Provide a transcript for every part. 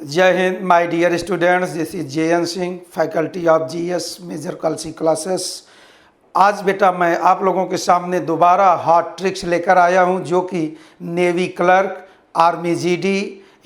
जय हिंद my dear students, this is JN Singh, faculty of GS major Kalsi classes. आज बेटा मैं आप लोगों के सामने दोबारा हॉट ट्रिक्स लेकर आया हूं, जो कि नेवी क्लर्क, आर्मी GD,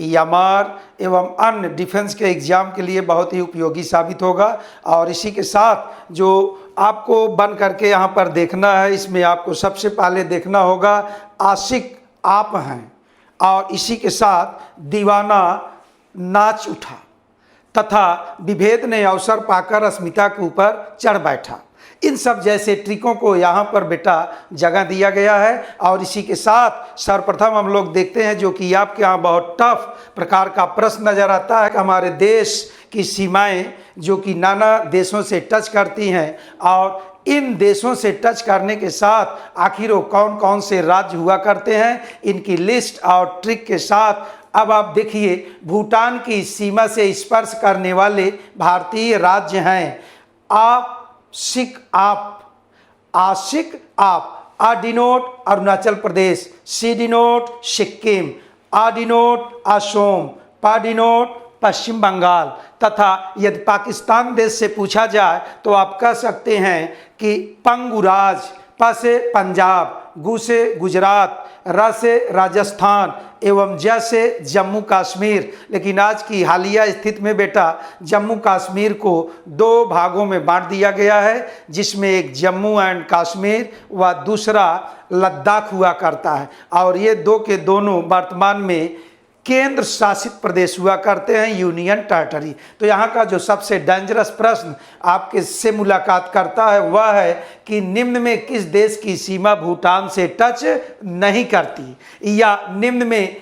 यामार एवं अन्य डिफेंस के एग्ज़ाम के लिए बहुत ही उपयोगी साबित होगा। और इसी के साथ जो आपको बन करके यहाँ पर देखना है, इसमें आपको सबसे पहले देखना होगा आशिक आप हैं, और इसी के साथ दीवाना नाच उठा तथा विभेद ने अवसर पाकर अस्मिता के ऊपर चढ़ बैठा। इन सब जैसे ट्रिकों को यहाँ पर बेटा जगह दिया गया है। और इसी के साथ सर्वप्रथम हम लोग देखते हैं, जो कि आपके यहाँ बहुत टफ प्रकार का प्रश्न नज़र आता है कि हमारे देश की सीमाएं जो कि नाना देशों से टच करती हैं, और इन देशों से टच करने के साथ आखिर वो कौन कौन से राज्य हुआ करते हैं, इनकी लिस्ट और ट्रिक के साथ अब आप देखिए भूटान की सीमा से स्पर्श करने वाले भारतीय राज्य हैं आशिक आप, आ डिनोट अरुणाचल प्रदेश, सी डिनोट सिक्किम, आ डिनोट असम, पा डिनोट पश्चिम बंगाल। तथा यदि पाकिस्तान देश से पूछा जाए तो आप कह सकते हैं कि पंगुराज, प से पंजाब, गु से गुजरात, र से राजस्थान एवं ज से जम्मू कश्मीर। लेकिन आज की हालिया स्थिति में बेटा जम्मू कश्मीर को दो भागों में बांट दिया गया है, जिसमें एक जम्मू एंड कश्मीर व दूसरा लद्दाख हुआ करता है। और ये दो के दोनों वर्तमान में केंद्र शासित प्रदेश हुआ करते हैं, यूनियन टेरिटरी। तो यहाँ का जो सबसे डेंजरस प्रश्न आपके से मुलाकात करता है वह है कि निम्न में किस देश की सीमा भूटान से टच नहीं करती, या निम्न में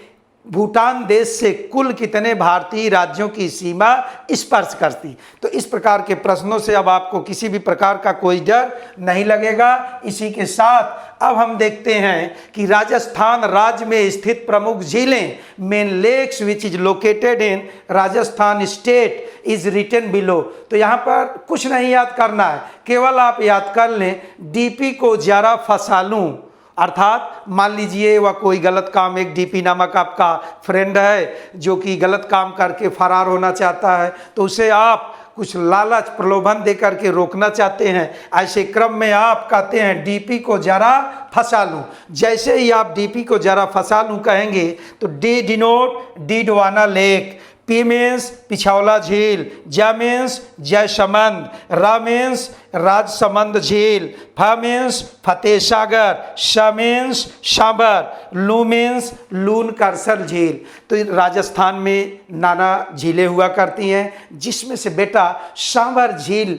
भूटान देश से कुल कितने भारतीय राज्यों की सीमा स्पर्श करती। तो इस प्रकार के प्रश्नों से अब आपको किसी भी प्रकार का कोई डर नहीं लगेगा। इसी के साथ अब हम देखते हैं कि राजस्थान राज्य में स्थित प्रमुख झीलें, main lakes which is located in Rajasthan state is written below. तो यहाँ पर कुछ नहीं याद करना है, केवल आप याद कर लें DP को जरा फंसा लूँ। अर्थात मान लीजिए वह कोई गलत काम, एक DP नामक आपका फ्रेंड है जो कि गलत काम करके फरार होना चाहता है, तो उसे आप कुछ लालच प्रलोभन दे करके रोकना चाहते हैं। ऐसे क्रम में आप कहते हैं DP को जरा फंसा लूँ। जैसे ही आप DP को जरा फंसा लूँ कहेंगे तो D denote Didwana lake, P means Pichola झील, ज मीन्स जयसमंद, र मीन्स राजसमंद झील, फ मीन्स फतेह सागर, श मीन्स सांबर, लू मीन्स लून करसर झील। तो राजस्थान में नाना झीलें हुआ करती हैं, जिसमें से बेटा सांबर झील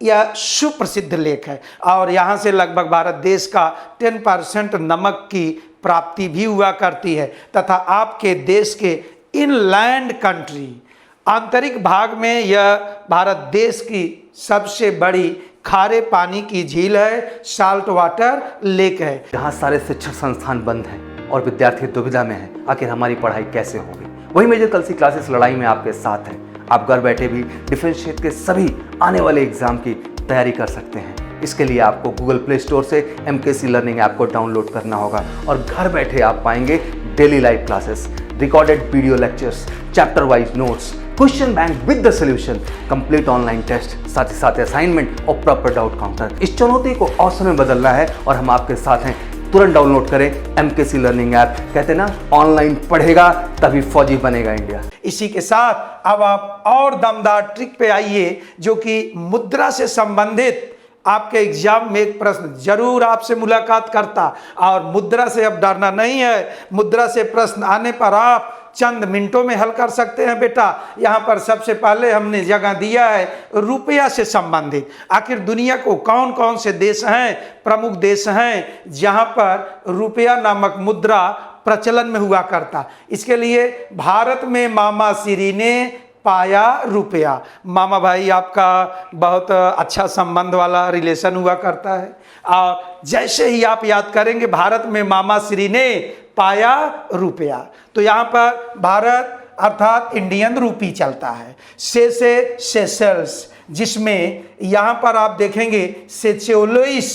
यह सुप्रसिद्ध लेक है, और यहाँ से लगभग भारत देश का 10% नमक की प्राप्ति भी हुआ करती है। तथा आपके देश के इनलैंड कंट्री आंतरिक भाग में यह भारत देश की सबसे बड़ी खारे पानी की झील है, साल्ट वाटर लेक है। जहाँ सारे शिक्षण संस्थान बंद हैं और विद्यार्थी दुविधा में हैं, आखिर हमारी पढ़ाई कैसे होगी, वही मेजर कलसी क्लासेस लड़ाई में आपके साथ है। आप घर बैठे भी डिफेंस क्षेत्र के सभी आने वाले एग्जाम की तैयारी कर सकते हैं। इसके लिए आपको गूगल प्ले स्टोर से MKC लर्निंग ऐप को डाउनलोड करना होगा, और घर बैठे आप पाएंगे daily live classes, recorded video lectures, chapter wise notes, question bank with the solution, complete online test, साथ ही साथ असाइनमेंट और प्रॉपर डाउट काउंटर। इस चुनौती को अवसर में बदलना है और हम आपके साथ हैं। तुरंत डाउनलोड करें MKC लर्निंग ऐप। कहते ना, ऑनलाइन पढ़ेगा तभी फौजी बनेगा इंडिया। इसी के साथ अब आप और दमदार ट्रिक पे आइए, जो कि मुद्रा से संबंधित आपके एग्जाम में एक प्रश्न जरूर आपसे मुलाकात करता, और मुद्रा से अब डरना नहीं है। मुद्रा से प्रश्न आने पर आप चंद मिनटों में हल कर सकते हैं बेटा। यहाँ पर सबसे पहले हमने जगह दिया है रुपया से संबंधित। आखिर दुनिया को कौन कौन से देश हैं, प्रमुख देश हैं जहाँ पर रुपया नामक मुद्रा प्रचलन में हुआ करता। इसके लिए भारत में मामा श्री ने पाया रुपया। मामा भाई आपका बहुत अच्छा संबंध वाला रिलेशन हुआ करता है, और जैसे ही आप याद करेंगे भारत में मामा श्री ने पाया रुपया, तो यहाँ पर भारत अर्थात इंडियन रूपी चलता है। से सेशल्स, जिसमें यहाँ पर आप देखेंगे सेचोलोइस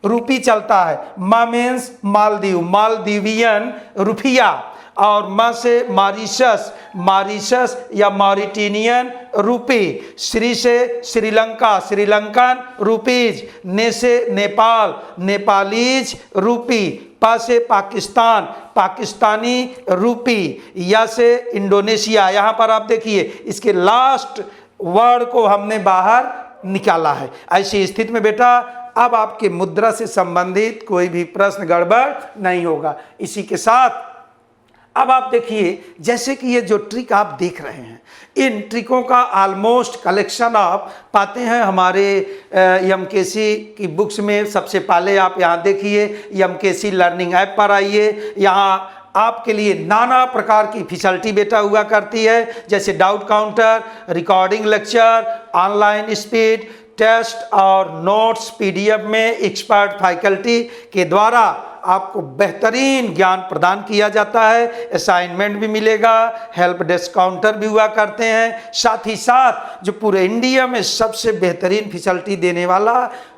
रूपी चलता है। मा मीन्स मालदीव, मालदीवियन रुपया, और म से मॉरिशस, मॉरिशस या मॉरिटेनियन रूपी, श्री से श्रीलंका, श्रीलंकन रूपीज, ने से नेपाल, नेपालीज रूपी, पा से पाकिस्तान, पाकिस्तानी रूपी, या से इंडोनेशिया। यहाँ पर आप देखिए इसके लास्ट वर्ड को हमने बाहर निकाला है। ऐसी स्थिति में बेटा अब आपके मुद्रा से संबंधित कोई भी प्रश्न गड़बड़ नहीं होगा। इसी के साथ अब आप देखिए जैसे कि ये जो ट्रिक आप देख रहे हैं, इन ट्रिकों का ऑलमोस्ट कलेक्शन आप पाते हैं हमारे एमकेसी की बुक्स में। सबसे पहले आप यहाँ देखिए एमकेसी लर्निंग ऐप पर आइए। यहाँ आपके लिए नाना प्रकार की फैसिलिटी बेटा हुआ करती है, जैसे doubt counter, recording lecture, online speed test और नोट्स पीडीएफ में एक्सपर्ट फैकल्टी के द्वारा आपको बेहतरीन ज्ञान प्रदान किया जाता है। असाइनमेंट भी मिलेगा, हेल्प डेस्क काउंटर भी हुआ करते हैं। साथ ही साथ जो पूरे इंडिया में सबसे बेहतरीन फैसिलिटी देने वाला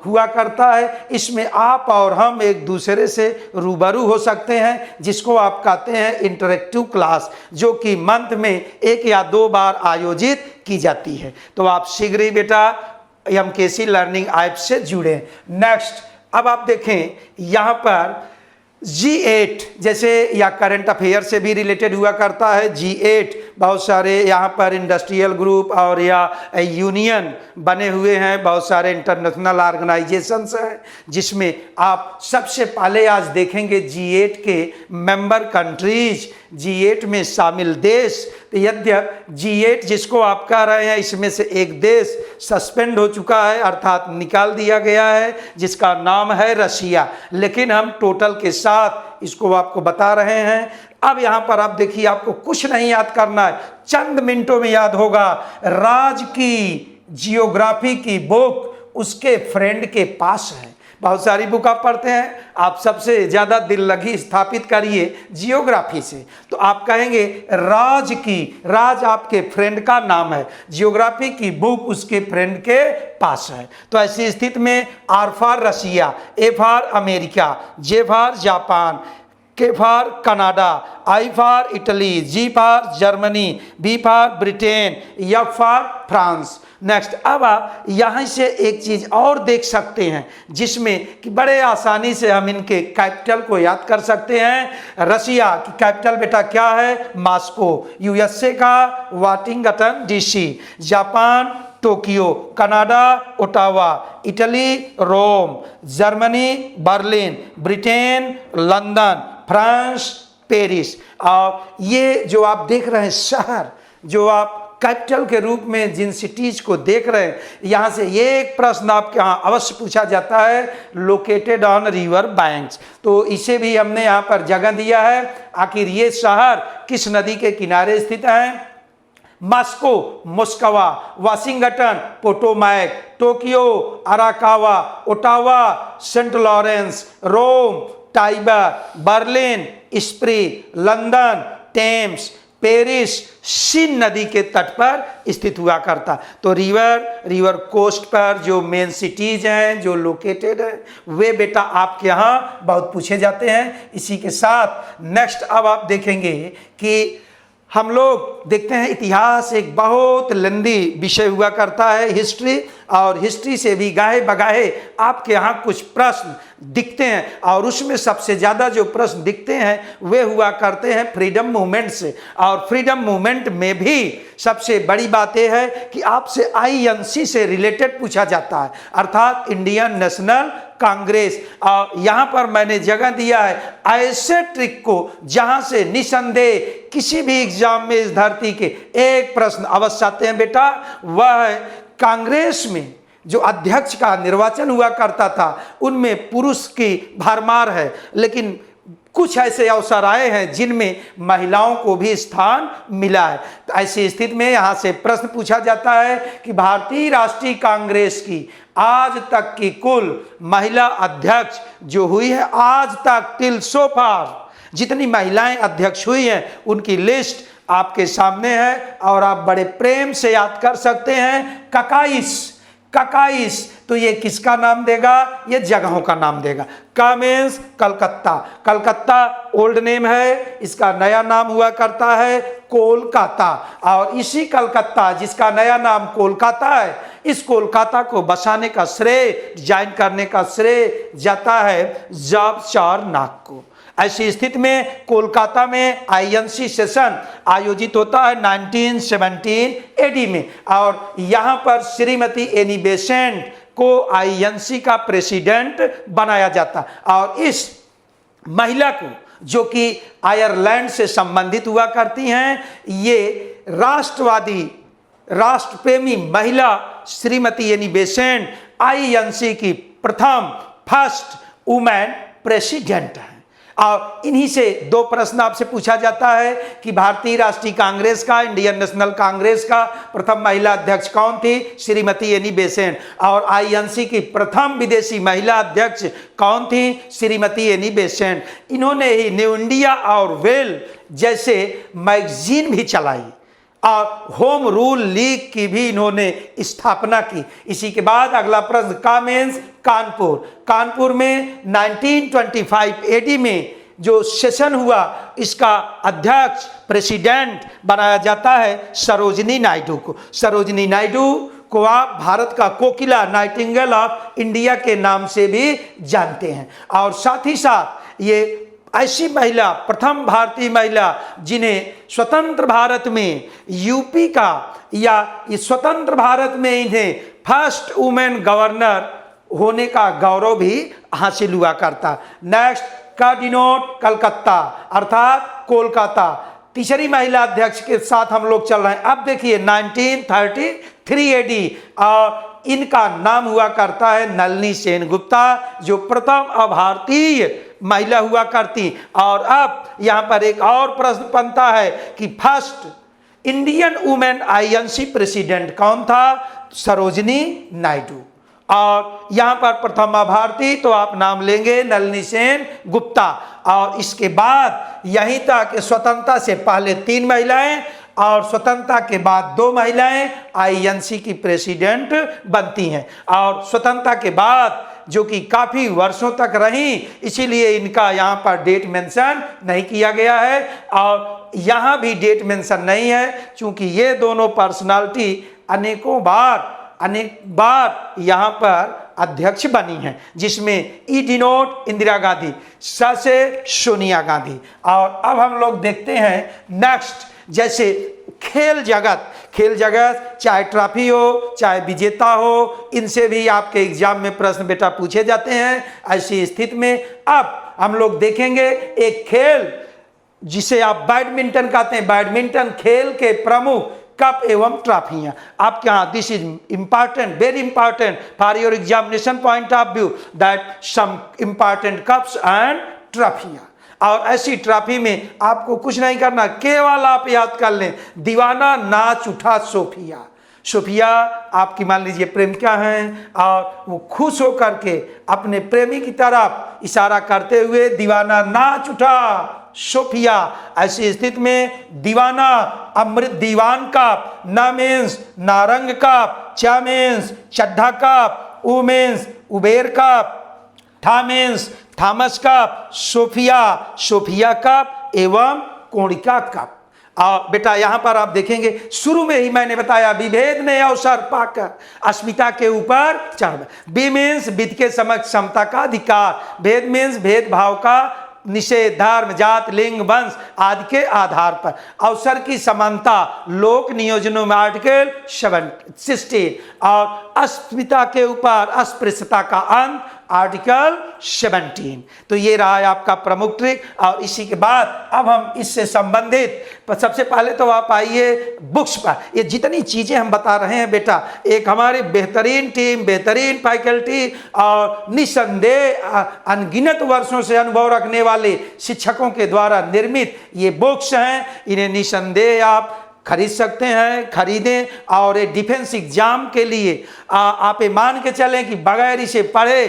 हुआ करता है, इसमें आप और हम एक दूसरे से रूबरू हो सकते हैं, जिसको आप कहते हैं इंटरेक्टिव क्लास, जो कि मंथ में 1 या 2 बार आयोजित की जाती है। तो आप शीघ्र ही बेटा एमकेसी लर्निंग ऐप से जुड़े। नेक्स्ट अब आप देखें यहाँ पर G8 जैसे या करंट अफेयर से भी रिलेटेड हुआ करता है। G8 बहुत सारे यहाँ पर इंडस्ट्रियल ग्रुप और या यूनियन बने हुए हैं, बहुत सारे इंटरनेशनल ऑर्गेनाइजेशंस हैं, जिसमें आप सबसे पहले आज देखेंगे G8 के मेंबर कंट्रीज, G8 में शामिल देश। तो यद्यपि G8 जिसको आप कह रहे हैं, इसमें से एक देश सस्पेंड हो चुका है, अर्थात निकाल दिया गया है, जिसका नाम है रशिया, लेकिन हम टोटल के साथ इसको आपको बता रहे हैं। अब यहाँ पर आप देखिए, आपको कुछ नहीं याद करना है, चंद मिनटों में याद होगा। राज की जियोग्राफी की बुक उसके फ्रेंड के पास है। बहुत सारी बुक आप पढ़ते हैं, आप सबसे ज़्यादा दिल लगी स्थापित करिए जियोग्राफी से, तो आप कहेंगे राज की, राज आपके फ्रेंड का नाम है, जियोग्राफी की बुक उसके फ्रेंड के पास है। तो ऐसी स्थिति में R for Russia, A for America, J for Japan, K for Canada, I for Italy, G for Germany, B for Britain, F for France. Next अब आप यहाँ से एक चीज़ और देख सकते हैं, जिसमें कि बड़े आसानी से हम इनके कैपिटल को याद कर सकते हैं। रशिया की कैपिटल बेटा क्या है? मॉस्को। यूएसए का Washington DC, Japan Tokyo, Canada Ottawa, Italy Rome, Germany Berlin, Britain London, France Paris. और ये जो आप देख रहे हैं शहर, जो आप कैपिटल के रूप में जिन सिटीज को देख रहे हैं, यहाँ से ये एक प्रश्न आपके यहाँ अवश्य पूछा जाता है, लोकेटेड ऑन रिवर बैंक्स। तो इसे भी हमने यहाँ पर जगह दिया है, आखिर ये शहर किस नदी के किनारे स्थित है? Moscow Moskva, Washington Potomac, Tokyo Arakawa, Ottawa Saint Lawrence, Rome Tiber, Berlin Spree, London Thames, Paris Seine नदी के तट पर स्थित हुआ करता। तो रिवर कोस्ट पर जो मेन सिटीज हैं, जो लोकेटेड है, वे बेटा आपके यहाँ बहुत पूछे जाते हैं। इसी के साथ नेक्स्ट अब आप देखेंगे कि हम लोग देखते हैं इतिहास एक बहुत लंबी विषय हुआ करता है, हिस्ट्री, और हिस्ट्री से भी गाहे बगाहे आपके यहाँ कुछ प्रश्न दिखते हैं, और उसमें सबसे ज़्यादा जो प्रश्न दिखते हैं वे हुआ करते हैं फ्रीडम मूवमेंट से। और फ्रीडम मूवमेंट में भी सबसे बड़ी बात यह है कि आपसे आईएनसी से रिलेटेड पूछा जाता है, अर्थात इंडियन नेशनल कांग्रेस। और यहाँ पर मैंने जगह दिया है ऐसे ट्रिक को जहाँ से निसंदेह किसी भी एग्जाम में इस धरती के एक प्रश्न अवश्य आते हैं बेटा, वह है कांग्रेस में जो अध्यक्ष का निर्वाचन हुआ करता था, उनमें पुरुष की भरमार है, लेकिन कुछ ऐसे अवसर आए हैं जिनमें महिलाओं को भी स्थान मिला है। तो ऐसी स्थिति में यहाँ से प्रश्न पूछा जाता है कि भारतीय राष्ट्रीय कांग्रेस की आज तक की कुल महिला अध्यक्ष जो हुई है, आज तक टिल सो फार जितनी महिलाएं अध्यक्ष हुई हैं उनकी लिस्ट आपके सामने है, और आप बड़े प्रेम से याद कर सकते हैं। ककाइस, तो ये किसका नाम देगा? ये जगहों का नाम देगा। का means Calcutta, Calcutta old name है, इसका नया नाम हुआ करता है कोलकाता। और इसी कलकत्ता जिसका नया नाम कोलकाता है, इस कोलकाता को बसाने का श्रेय, डिजाइन करने का श्रेय जाता है जॉब चारनाक को। ऐसी स्थिति में कोलकाता में आईएनसी सेशन आयोजित होता है 1917 एडी में, और यहाँ पर श्रीमती एनी बेसेंट को आईएनसी का प्रेसिडेंट बनाया जाता। और इस महिला को, जो कि आयरलैंड से संबंधित हुआ करती हैं, ये राष्ट्रवादी, राष्ट्रप्रेमी महिला श्रीमती एनी बेसेंट आईएनसी की प्रथम फर्स्ट वुमेन प्रेसिडेंट है। और इन्हीं से दो प्रश्न आपसे पूछा जाता है कि भारतीय राष्ट्रीय कांग्रेस का, इंडियन नेशनल कांग्रेस का प्रथम महिला अध्यक्ष कौन थी? Shrimati Annie Besant. और आईएनसी की प्रथम विदेशी महिला अध्यक्ष कौन थी? Shrimati Annie Besant. इन्होंने ही न्यू इंडिया और वेल जैसे मैगजीन भी चलाई और होम रूल लीग की भी इन्होंने स्थापना की। इसी के बाद अगला प्रश्न का मीन्स कानपुर। कानपुर में 1925 एडी में जो सेशन हुआ, इसका अध्यक्ष प्रेसिडेंट बनाया जाता है सरोजिनी नायडू को। सरोजिनी नायडू को आप भारत का कोकिला, नाइटिंगेल ऑफ इंडिया के नाम से भी जानते हैं। और साथ ही साथ ये ऐसी महिला, प्रथम भारतीय महिला जिन्हें स्वतंत्र भारत में यूपी का, या इस स्वतंत्र भारत में इन्हें फर्स्ट वुमेन गवर्नर होने का गौरव भी हासिल हुआ करता। नेक्स्ट का डिनोट कलकत्ता अर्थात कोलकाता। तीसरी महिला अध्यक्ष के साथ हम लोग चल रहे हैं। अब देखिए 1933 एडी, और इनका नाम हुआ करता है नलिनी सेनगुप्ता, जो प्रथम अभारतीय महिला हुआ करती। और अब यहाँ पर एक और प्रश्न बनता है कि first Indian women INC president कौन था? सरोजिनी नायडू। और यहाँ पर प्रथम भारतीय तो आप नाम लेंगे नलिनी सेन गुप्ता। और इसके बाद यहीं तक स्वतंत्रता से पहले 3 महिलाएं और स्वतंत्रता के बाद 2 महिलाएं आईएनसी की प्रेसिडेंट बनती हैं। और स्वतंत्रता के बाद जो कि काफ़ी वर्षों तक रही, इसीलिए इनका यहाँ पर डेट मेंशन नहीं किया गया है। और यहाँ भी डेट मेंशन नहीं है, क्योंकि ये दोनों पर्सनालिटी अनेक बार यहाँ पर अध्यक्ष बनी हैं, जिसमें ई डिनोट इंदिरा गांधी, स से सोनिया गांधी। और अब हम लोग देखते हैं नेक्स्ट, जैसे खेल जगत चाहे ट्रॉफी हो, चाहे विजेता हो, इनसे भी आपके एग्जाम में प्रश्न बेटा पूछे जाते हैं। ऐसी स्थिति में अब हम लोग देखेंगे एक खेल जिसे आप बैडमिंटन कहते हैं। बैडमिंटन खेल के प्रमुख कप एवं ट्रॉफियाँ आपके यहाँ, this is important, very important for your examination point of view, that some important cups and ट्रॉफियाँ। और ऐसी ट्रॉफी में आपको कुछ नहीं करना, केवल आप याद कर लें, दीवाना नाच उठा सोफिया। सोफिया आपकी मान लीजिए प्रेमिका हैं, और वो खुश होकर के अपने प्रेमी की तरफ इशारा करते हुए दीवाना नाच उठा सोफिया। ऐसी स्थिति में दीवाना अमृत दीवान कप, ना मीन्स नारंग कप, चा मीन्स चड्ढा कप, उ मीन्स उबेर कप, था means Thomas cup, Sophia cup एवं कोणिका कप। बेटा यहाँ पर आप देखेंगे, शुरू में ही मैंने बताया विभेद ने अवसर पाकर अस्मिता के ऊपर चढ़। बी मीन्स विद के समक्ष समता का अधिकार, भेद मीन्स भेदभाव का निषेध, धर्म, जात, लिंग, वंश आदि के आधार पर अवसर की समानता, लोक नियोजनों में आर्टिकल 16, और अस्मिता के ऊपर अस्पृश्यता का अंत आर्टिकल 17। तो ये रहा है आपका प्रमुख ट्रिक। और इसी के बाद अब हम इससे संबंधित सबसे पहले तो आप आइए बुक्स पर। ये जितनी चीज़ें हम बता रहे हैं बेटा, एक हमारी बेहतरीन टीम, बेहतरीन फैकल्टी और निसंदेह अनगिनत वर्षों से अनुभव रखने वाले शिक्षकों के द्वारा निर्मित ये बुक्स हैं। इन्हें निसंदेह आप खरीद सकते हैं, खरीदें। और एक डिफेंस एग्जाम के लिए आप ये मान के चलें कि बगैर इसे पढ़े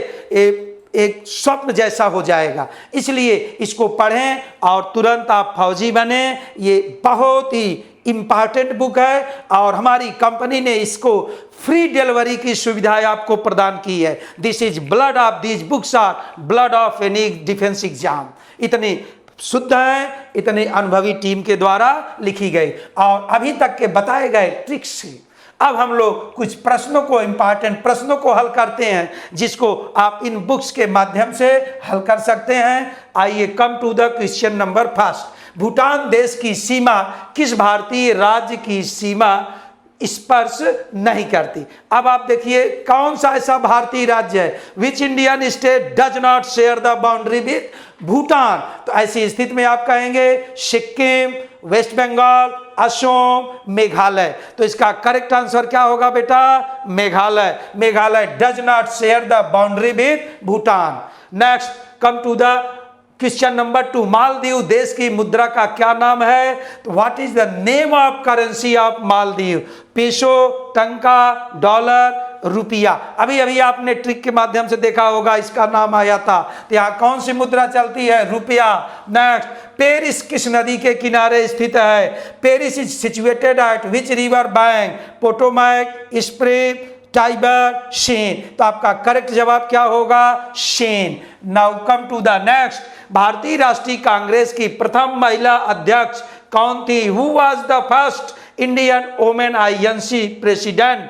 एक स्वप्न जैसा हो जाएगा। इसलिए इसको पढ़ें और तुरंत आप फौजी बने। ये बहुत ही इम्पॉर्टेंट बुक है और हमारी कंपनी ने इसको फ्री डिलीवरी की सुविधा आपको प्रदान की है। This is blood of this books are blood of any defence exam. इतनी शुद्ध है, इतनी अनुभवी टीम के द्वारा लिखी गई और अभी तक के बताए गए ट्रिक्स से अब हम लोग कुछ प्रश्नों को, इंपॉर्टेंट प्रश्नों को हल करते हैं, जिसको आप इन बुक्स के माध्यम से हल कर सकते हैं। आइए come to the question number first. Bhutan देश की सीमा किस भारतीय राज्य की सीमा स्पर्श नहीं करती? अब आप देखिए कौन सा ऐसा भारतीय राज्य है, which Indian state does not share the boundary with Bhutan? तो ऐसी स्थिति में आप कहेंगे सिक्किम, वेस्ट बंगाल, असम, मेघालय। तो इसका करेक्ट आंसर क्या होगा बेटा? Meghalaya. Meghalaya does not share the boundary with Bhutan. Next come to the question number 2। Maldives देश की मुद्रा का क्या नाम है? तो what is the name of currency of Maldives? Peso, taka, dollar, रुपया। अभी अभी आपने ट्रिक के माध्यम से देखा होगा, इसका नाम आया था। तो यहाँ कौन सी मुद्रा चलती है? रुपया। नेक्स्ट, पेरिस किस नदी के किनारे स्थित है? Paris is situated at which river bank? Potomac, spring, Tiber, Seine. तो आपका करेक्ट जवाब क्या होगा? Seine. Now come to the next. भारतीय राष्ट्रीय कांग्रेस की प्रथम महिला अध्यक्ष कौन थी? Who was the first Indian women INC president?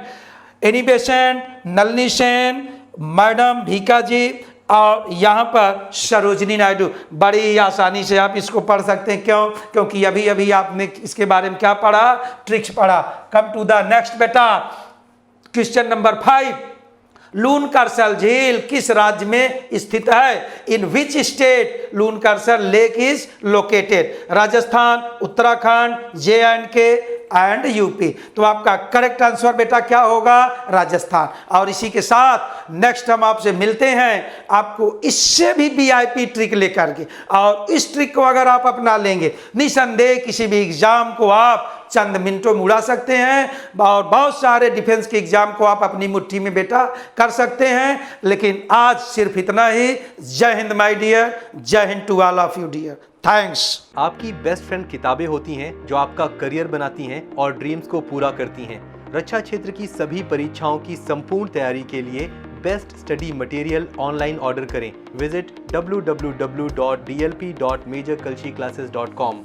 Annie Besant, Nalini Sen, madam Bhika ji और यहाँ पर सरोजिनी नायडू। बड़ी आसानी से आप इसको पढ़ सकते हैं। क्यों? क्योंकि अभी अभी आपने इसके बारे में क्या पढ़ा? ट्रिक्स पढ़ा। कम टू द नेक्स्ट बेटा, क्वेश्चन नंबर 5। लून करसल झील किस राज्य में स्थित है? In which state Loon Karsal lake is located? Rajasthan, Uttarakhand, JNK and UP. तो आपका करेक्ट आंसर बेटा क्या होगा? राजस्थान। और इसी के साथ नेक्स्ट हम आपसे मिलते हैं, आपको इससे भी VIP ट्रिक लेकर के, और इस ट्रिक को अगर आप अपना लेंगे निसंदेह किसी भी एग्जाम को आप चंद मिनटों में उड़ा सकते हैं और बहुत सारे डिफेंस के एग्जाम को आप अपनी मुट्ठी में बेटा कर सकते हैं। लेकिन आज सिर्फ इतना ही। जय हिंद my dear, Jai Hind to all of you dear. Thanks. आपकी बेस्ट फ्रेंड किताबें होती हैं जो आपका करियर बनाती हैं और ड्रीम्स को पूरा करती हैं। रक्षा क्षेत्र की सभी परीक्षाओं की संपूर्ण तैयारी के लिए best study material online order करें। Visit www.dlp.majorkulshiclasses.com।